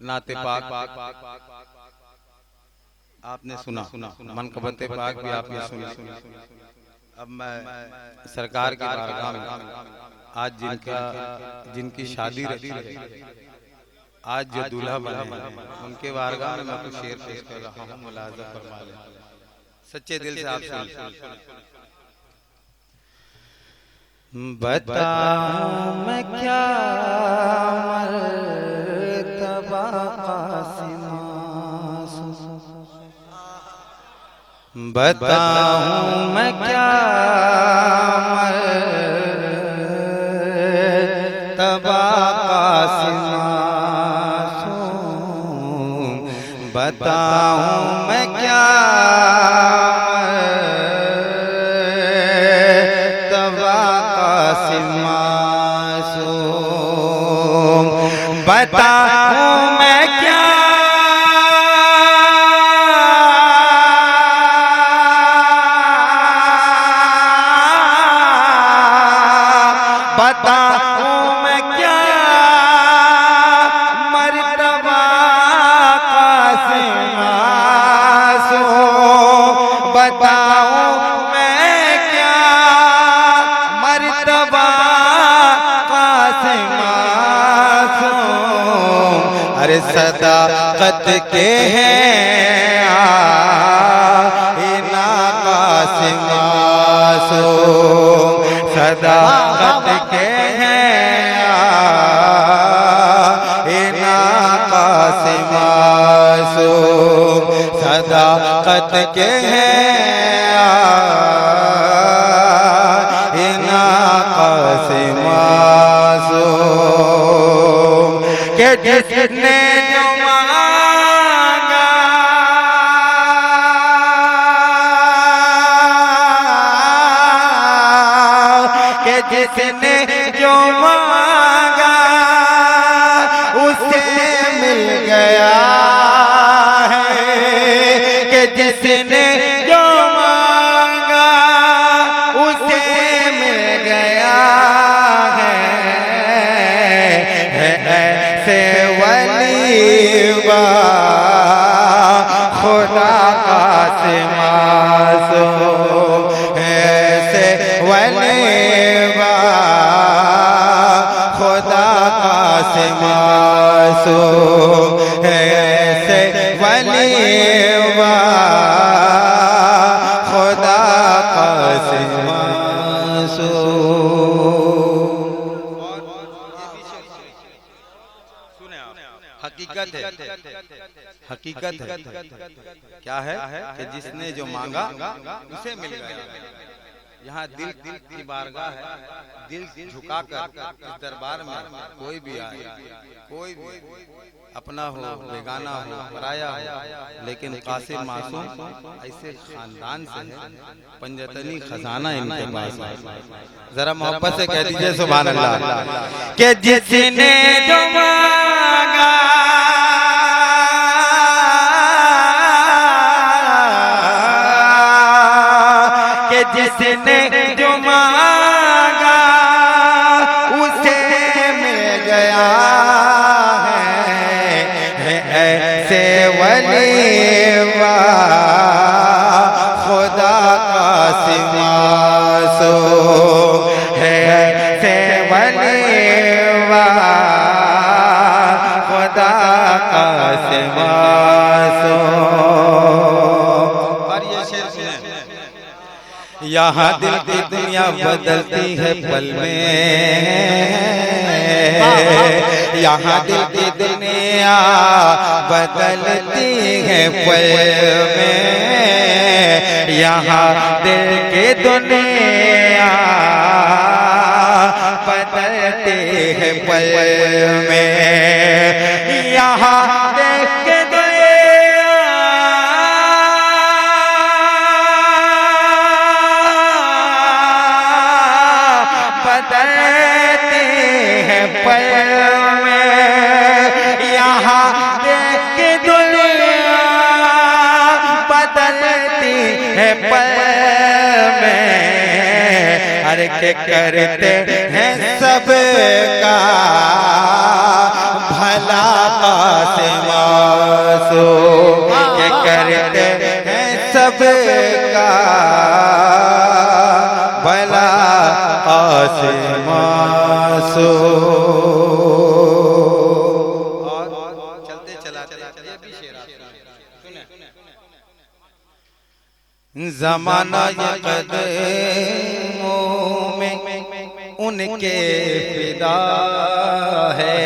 नाते पाक आपने सुना, मनकबते पाक भी आपने सुना। अब मैं सरकार की बारगाह में आज जिनकी शादी रही है, आज जो दूल्हा बने उनके बारगाह में मैं कुछ शेर पेश कर रहा हूँ। मुलाज़ा फरमा लें, सच्चे दिल से आप सुन। बताऊं मैं क्या मर्तबा कासिमा, बताऊं मैं क्या मर्तबा कासिमा, बताऊं मैं क्या बताऊं मैं क्या बताऊं मैं क्या मर्तबा कासिमा, बताऊं मैं क्या मर्तबा कासिमा। अरे सदाकत के हैं आईना कासिमा, सदाकत के हैं आईना कासिमा, सदाकत के हैं आईना कासिमा, के जिसने जो मांगा के जिसने जो मांगा उसे मिल गया है, के जिसने जो मांगा उसे मिल गया है। ऐसे वलीवा खुदा कासिमा, ऐसे वलीवा खुदा कासिमा, ऐसे वलीवा खुदा कासिमा। हकीकत है, हकीकत है, क्या है कि जिसने जो मांगा उसे मिल गया। यहाँ दिल की बारगाह है, दिल झुकाकर इस दरबार में कोई भी आए, कोई भी अपना हो बेगाना हो पराया हो, लेकिन कासिम मासूम ऐसे खानदान से है, पंजतनी खजाना इनके पास है। जरा मोहब्बत से कह दीजिए सुभान अल्लाह। कि जिसने जो मांगा जिसने जो मांगा उसे मिल गया है। ऐसे वलीवा खुदा कासिमा, ऐसे वलीवा खुदा कासिमा। यहाँ दिल की दुनिया बदलती है पल में, यहाँ दिल की दुनिया बदलती है पल में, यहाँ दिल की दुनिया बदलती है पल में, यहाँ दिल की बदलते हैं पल में, यहाँ देख के दुनिया बदलती है पल में। अरे के करते हैं सबका भला कासिम, चलाते ये भी शेर सुने। ज़माना ये कदमों में उनके फिदा है,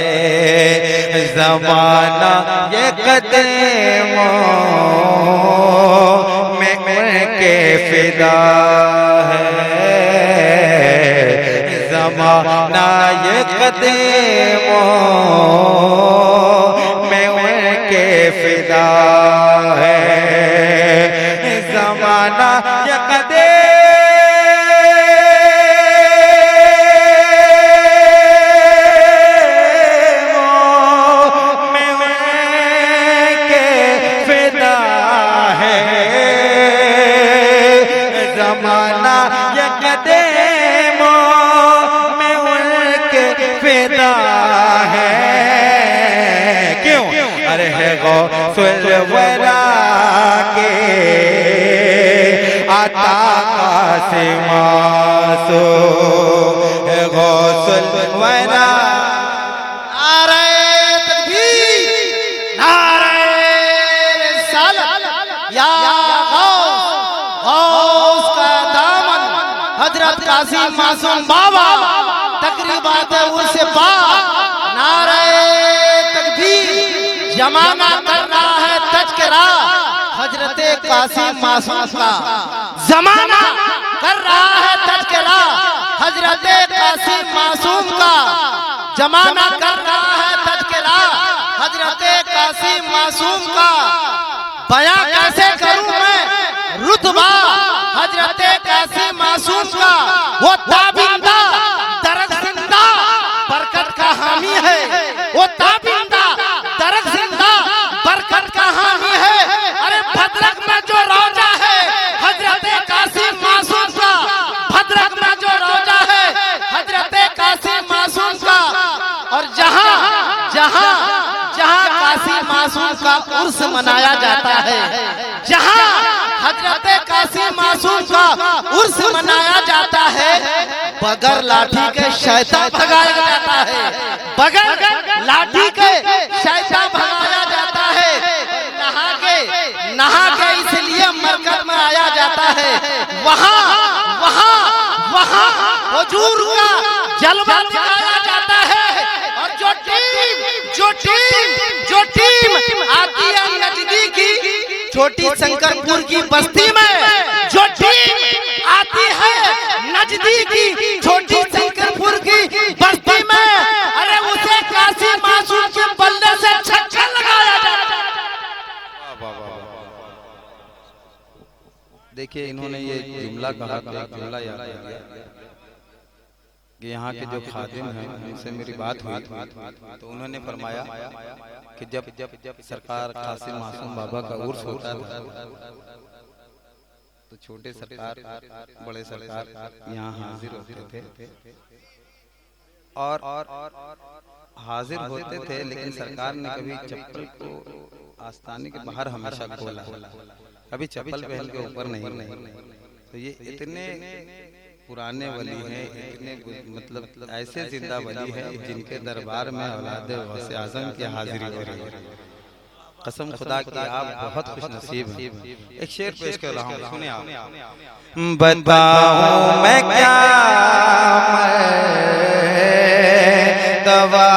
ज़माना ये कदमों में उनके फिदा है, ज़माना ये कदमों में उनके फिदा है, ज़माना ये कदमों में उनके फिदा है, ज़माना ये कदमों में उनके फिदा है। क्यों? अरे है गौसुल वरा के आता कासिमासो, है गौसुल वरा। नारे तकबीर, नारे रिसालत, या गौस का दामन हजरत कासिम मासूम बाबा तकरीबात उर्से पा। नारे तकबीर, जमाना कर रहा है तज़किरा हजरत कासिम मासूम का, जमाना कर रहा है तज़किरा हजरत कासिम मासूम का, जमाना कर रहा है तज़किरा हजरत कासिम मासूम का। बयां कैसे करूं मैं रुतबा हजरत कासिम मासूम का, वो ताबिंदा दरग जिंदा बरकत का हामी है, वो ताबिंदा दरग जिंदा बरकत का हामी है। अरे भद्रक में जो रोजा है हजरत कासिम मासूम का, भद्रक में जो रोजा है हजरत कासिम मासूम का, और जहां जहां जहां कासिम मासूम का उर्स मनाया जाता है, जहां हजरत कासिम मासूम का उर्स मनाया जाता है, बगैर लाठी के शैतान भगाया जाता है, बगैर लाठी के शैतान भगाया जाता है। नहा के इसलिए मरकज में आया जाता है, वहाँ वहाँ वहाँ हुजूर का जलवा दिखाया जाता है। और जो टीम आती है नजदी की छोटी शंकरपुर की बस्ती में, जो टीम आती है नजदी की छोटी शंकरपुर की बस्ती में, अरे उसे कासिम मासूम के बल्ले से छक्का लगाया जाता है। देखिए इन्होंने ये जुमला कहा, जुमला याद किया कि यहाँ के जो खादिम हैं उनसे मेरी बात हुई तो उन्होंने फरमाया कि जब सरकार कासिम मासूम बाबा का उर्स होता था तो छोटे सरकार बड़े सरकार यहाँ हाजिर होते थे, और हाजिर होते थे, लेकिन सरकार ने कभी चप्पल को आस्थाने के बाहर हमेशा खोला, कभी चप्पल पहन के ऊपर नहीं। तो ये इतने पुराने वली हैं, इतने मतलब ऐसे जिंदा वली हैं जिनके दरबार में औलाद गौसे आजम की हाजिरी हो रही है। कसम खुदा की आप बहुत खुश नसीब हैं। एक शेर पेश कर रहा हूँ, सुने आप। बताऊं मैं क्या दवा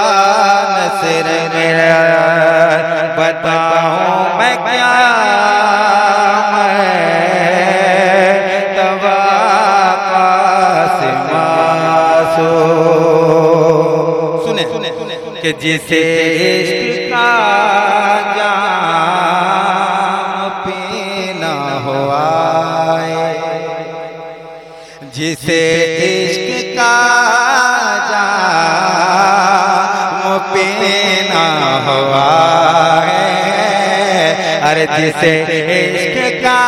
नसर मेरा, बताऊं मैं क्या कि जिसे इश्क का जाम पीना हुआ, जिसे इश्क का जाम पीना हुआ है, अरे जिसे इश्क का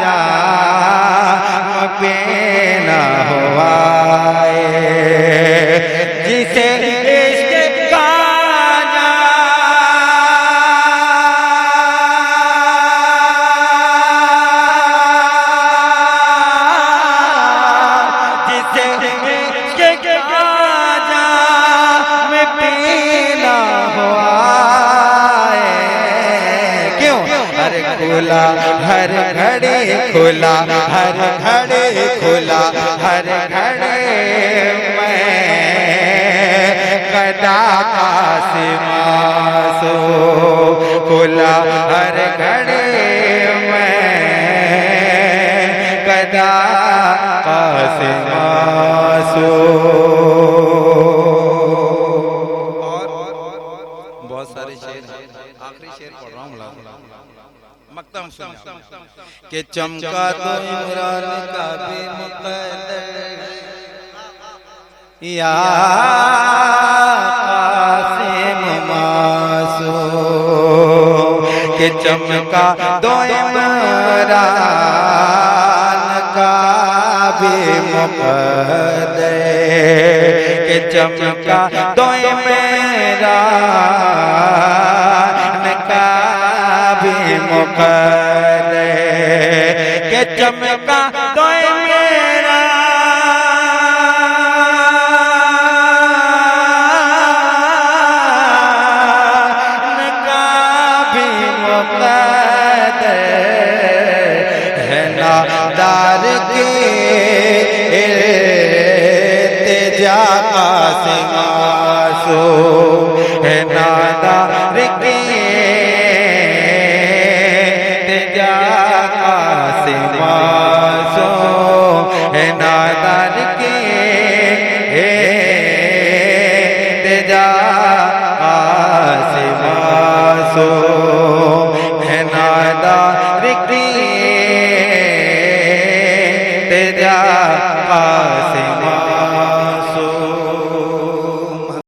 जाम पीना हुआ है, जिसे खुला हर घड़ी खुला हर घड़ी खुला हर घड़ी मैं कदा कासिमासो खुला हर घड़ी मैं कदा कासिमासो। बहुत सारे शेर हैं, आखिरी शेर पढ़ रहा हूँ मकतम सुन के चमका तो इमरान का भी मुक़द्दर या कासिम मासो के चमका तो इमरान का भी मुक़द्दर के चमका तो इमरान का भी मुक़द्दर के चमका तो दार के तेजा कासिमासो है नादार के तेजा कासिमासो है नादार के तेजा कासिमासो है नादार के तेजा